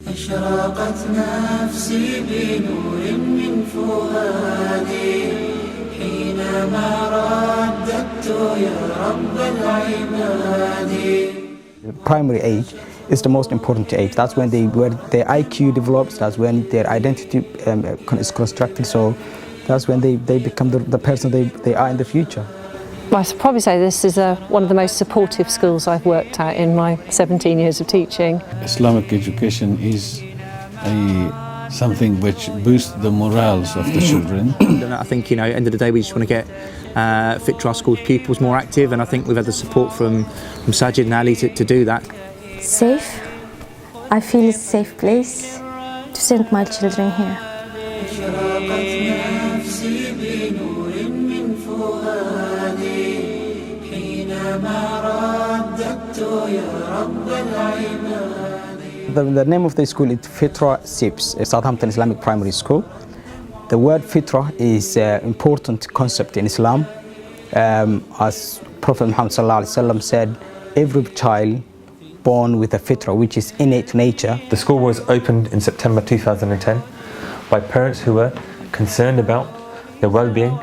أشرقت نفسي بنور من فؤادي حينما رددت يا رب العباد. Primary age is the most important age. That's when where their IQ develops. That's when their identity is constructed. So that's when they become the person they are in the future. I'd probably say this is one of the most supportive schools I've worked at in my 17 years of teaching. Islamic education is something which boosts the morals of the children. I think, at the end of the day, we just want to get Fitrah school pupils more active, and I think we've had the support from Sajid and Ali to do that. Safe. I feel it's a safe place to send my children here. The name of the school is Fitrah SIPS, Southampton Islamic Primary School. The word Fitrah is an important concept in Islam. As Prophet Muhammad said, every child born with a fitrah, which is innate nature. The school was opened in September 2010 by parents who were concerned about the well-being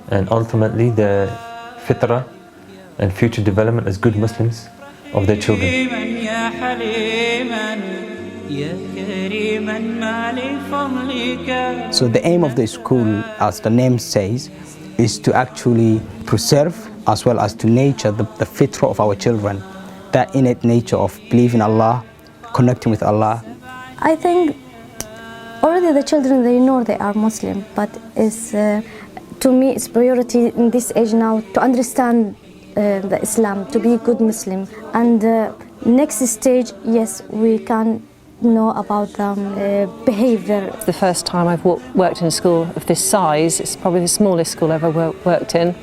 and ultimately the fitrah and future development as good Muslims of their children. So the aim of the school, as the name says, is to actually preserve as well as to nurture the fitrah of our children, that innate nature of believing Allah, connecting with Allah. I think already the children, they know they are Muslim, but to me it's priority in this age now to understand the Islam, to be a good Muslim. And next stage, yes, we can know about behavior. The first time I've worked in a school of this size. It's probably the smallest school I've ever worked in,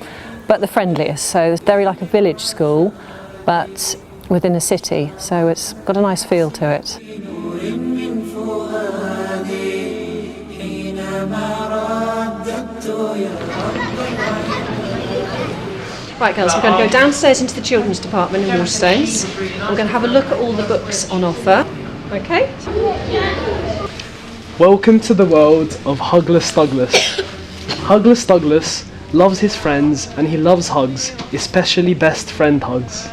but the friendliest. So it's very like a village school, but within a city. So it's got a nice feel to it. Right girls, we're going to go downstairs into the children's department in Waterstones. I'm going to have a look at all the books on offer. Okay? Welcome to the world of Hugless Douglas. Hugless Douglas loves his friends and he loves hugs, especially best friend hugs.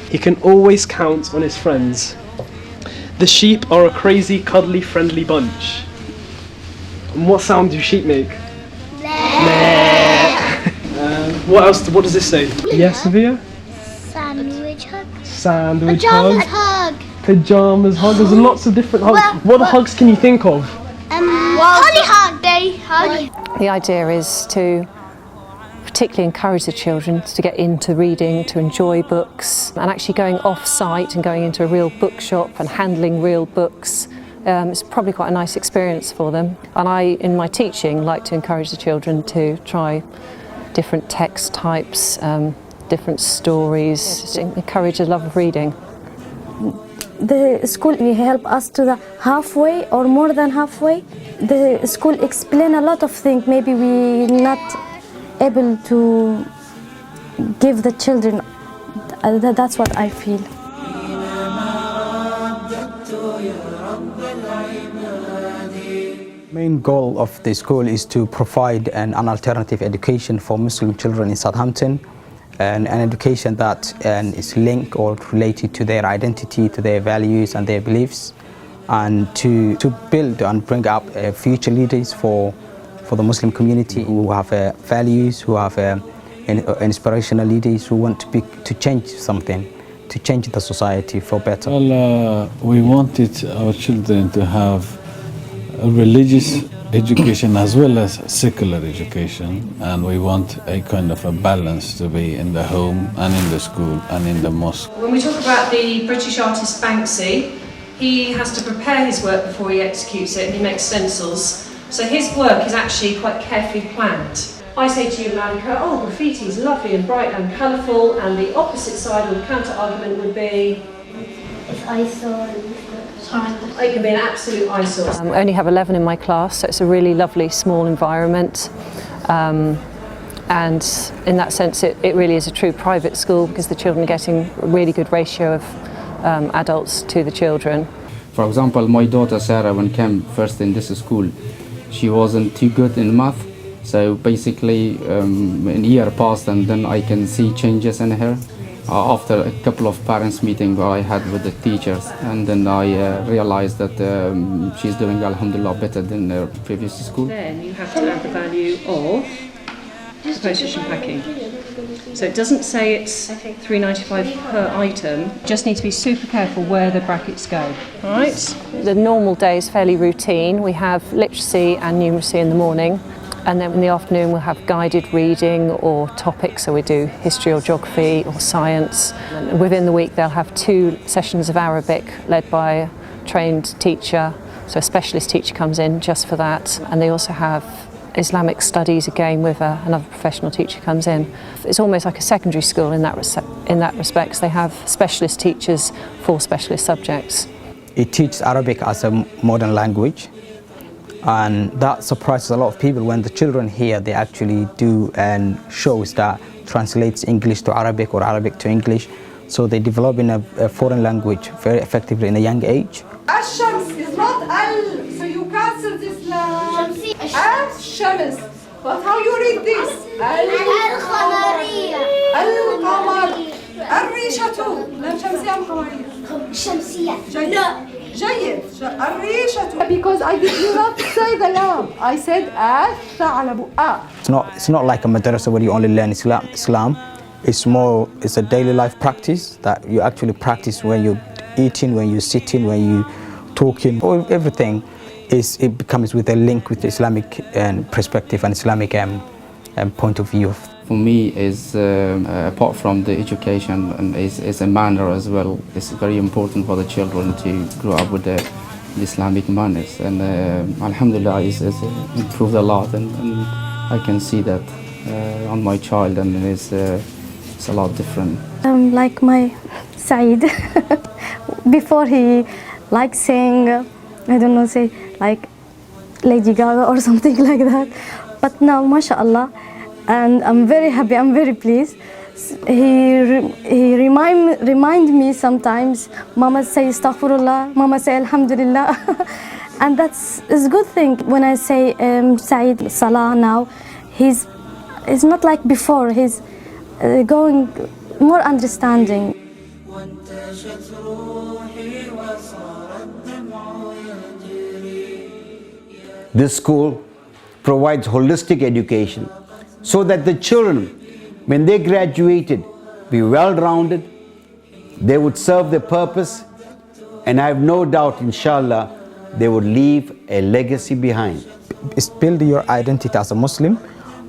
He can always count on his friends. The sheep are a crazy, cuddly, friendly bunch. And what sound do sheep make? What else? What does this say? Yes, Sophia? Sandwich hug. Sandwich Pajamas hug. hug. Pajamas hug. There's lots of different hugs. What hugs can you think of? Holly hug day. Hug. The idea is to particularly encourage the children to get into reading, to enjoy books, and actually going off-site and going into a real bookshop and handling real books. It's probably quite a nice experience for them. And I, in my teaching, like to encourage the children to try different text types, different stories, to encourage a love of reading. The school will help us to the halfway or more than halfway. The school explain a lot of things maybe we're not able to give the children. That's what I feel. Main goal of the school is to provide an alternative education for Muslim children in Southampton, and an education that is linked or related to their identity, to their values and their beliefs, and to build and bring up future leaders for the Muslim community who have values, who have inspirational leaders who want to change something, to change the society for better. Well, we wanted our children to have a religious education as well as secular education, and we want a kind of a balance to be in the home and in the school and in the mosque. When we talk about the British artist Banksy, he has to prepare his work before he executes it, and he makes stencils. So his work is actually quite carefully planned. I say to you, Malika, oh, graffiti is lovely and bright and colourful, and the opposite side or the counter-argument would be... It's eyesore. It can be an absolute eyesore. I only have 11 in my class, so it's a really lovely small environment. And in that sense, it really is a true private school because the children are getting a really good ratio of adults to the children. For example, my daughter Sarah, when came first in this school, she wasn't too good in math. So basically, a year passed, and then I can see changes in her. After a couple of parents' meetings I had with the teachers, and then I realized that she's doing, alhamdulillah, better than her previous school. Then you have to add the value of the postage and packing. So it doesn't say it's £3.95 per item. Just need to be super careful where the brackets go. All right. The normal day is fairly routine. We have literacy and numeracy in the morning, and then in the afternoon we'll have guided reading or topics. So we do history or geography or science. And within the week they'll have 2 sessions of Arabic led by a trained teacher. So a specialist teacher comes in just for that, and they also have Islamic studies again with another professional teacher comes in. It's almost like a secondary school in that respect. So they have specialist teachers for specialist subjects. It teaches Arabic as a modern language, and that surprises a lot of people when the children here, they actually do and shows that translates English to Arabic or Arabic to English. So they develop in a foreign language very effectively in a young age. Ash-Shams is not al, so you cancel this lam. Ash-Shams. But how you read this? Al-Qamariya. Al-Qamar. Al-Rishatu. لا شمسية أم قمرية؟ شمسية. جيد. الريشة. Because I did not say the lam. I said الثعلب. It's not like a madrasa where you only learn Islam. It's a daily life practice that you actually practice when you're eating, when you're sitting, when you're talking. Everything it becomes with a link with the Islamic perspective and Islamic point of view. For me, is apart from the education, and is a manner as well. It's very important for the children to grow up with the Islamic manners, and alhamdulillah, it's improved a lot, and I can see that on my child, and it's a lot different. Like my Saeed, before he liked saying, I don't know, say like Lady Gaga or something like that. But now, mashallah, and I'm very happy, I'm very pleased. He remind me sometimes, Mama say astaghfirullah, Mama say alhamdulillah. And that's a good thing. When I say Saeed Salah now, he's not like before, he's going more understanding. This school provides holistic education so that the children, when they graduated, be well-rounded, they would serve their purpose, and I have no doubt, inshallah, they would leave a legacy behind. It's build your identity as a Muslim,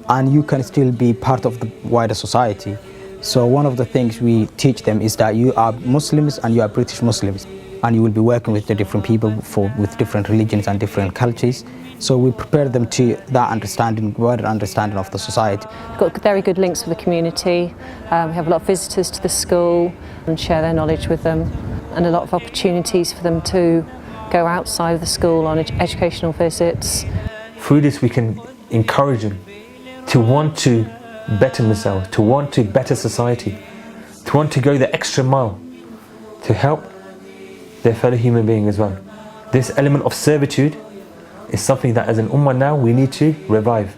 and you can still be part of the wider society. So one of the things we teach them is that you are Muslims and you are British Muslims, and you will be working with the different people with different religions and different cultures. So we prepare them to that understanding, wider understanding of the society. We've got very good links with the community. We have a lot of visitors to the school and share their knowledge with them, and a lot of opportunities for them to go outside of the school on educational visits. Through this we can encourage them to want to better themselves, to want to better society, to want to go the extra mile to help their fellow human being as well. This element of servitude is something that as an ummah now we need to revive.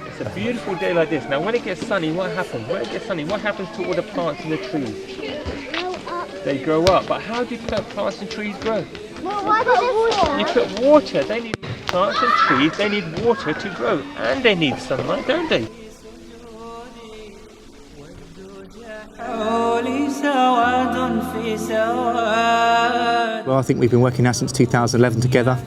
It's a beautiful day like this. Now when it gets sunny, what happens? When it gets sunny, what happens to all the plants and the trees? They grow up. But how do plants and trees grow? You put water. They need plants and trees, they need water to grow, and they need sunlight, don't they? Well, I think we've been working now since 2011 together.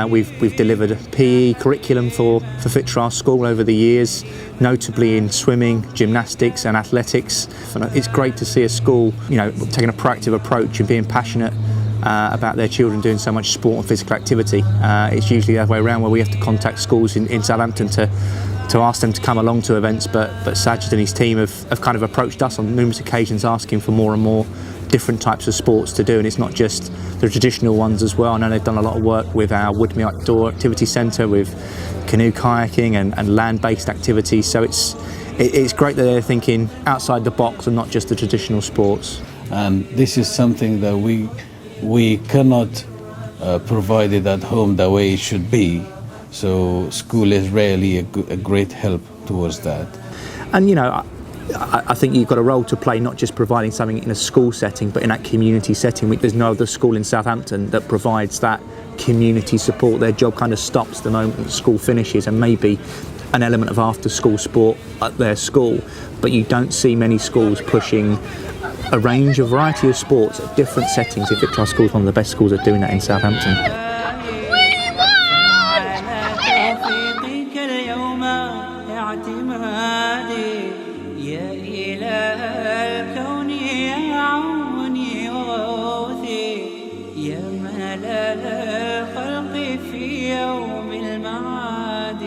We've delivered a PE curriculum for Fitrah school over the years, notably in swimming, gymnastics and athletics. And it's great to see a school, taking a proactive approach and being passionate about their children doing so much sport and physical activity. It's usually the other way around, where we have to contact schools in Southampton to ask them to come along to events, but Sajid and his team have kind of approached us on numerous occasions asking for more and more different types of sports to do, and it's not just the traditional ones as well. I know they've done a lot of work with our Woodmere Outdoor Activity Centre with canoe kayaking and land-based activities, so it's great that they're thinking outside the box and not just the traditional sports. And this is something that we cannot provided at home the way it should be. So school is really a great help towards that. And you know, I think you've got a role to play, not just providing something in a school setting, but in that community setting. There's no other school in Southampton that provides that community support. Their job kind of stops the moment the school finishes, and maybe an element of after-school sport at their school. But you don't see many schools pushing a variety of sports at different settings. I think our school is one of the best schools at doing that in Southampton. الخلق في يوم المعاد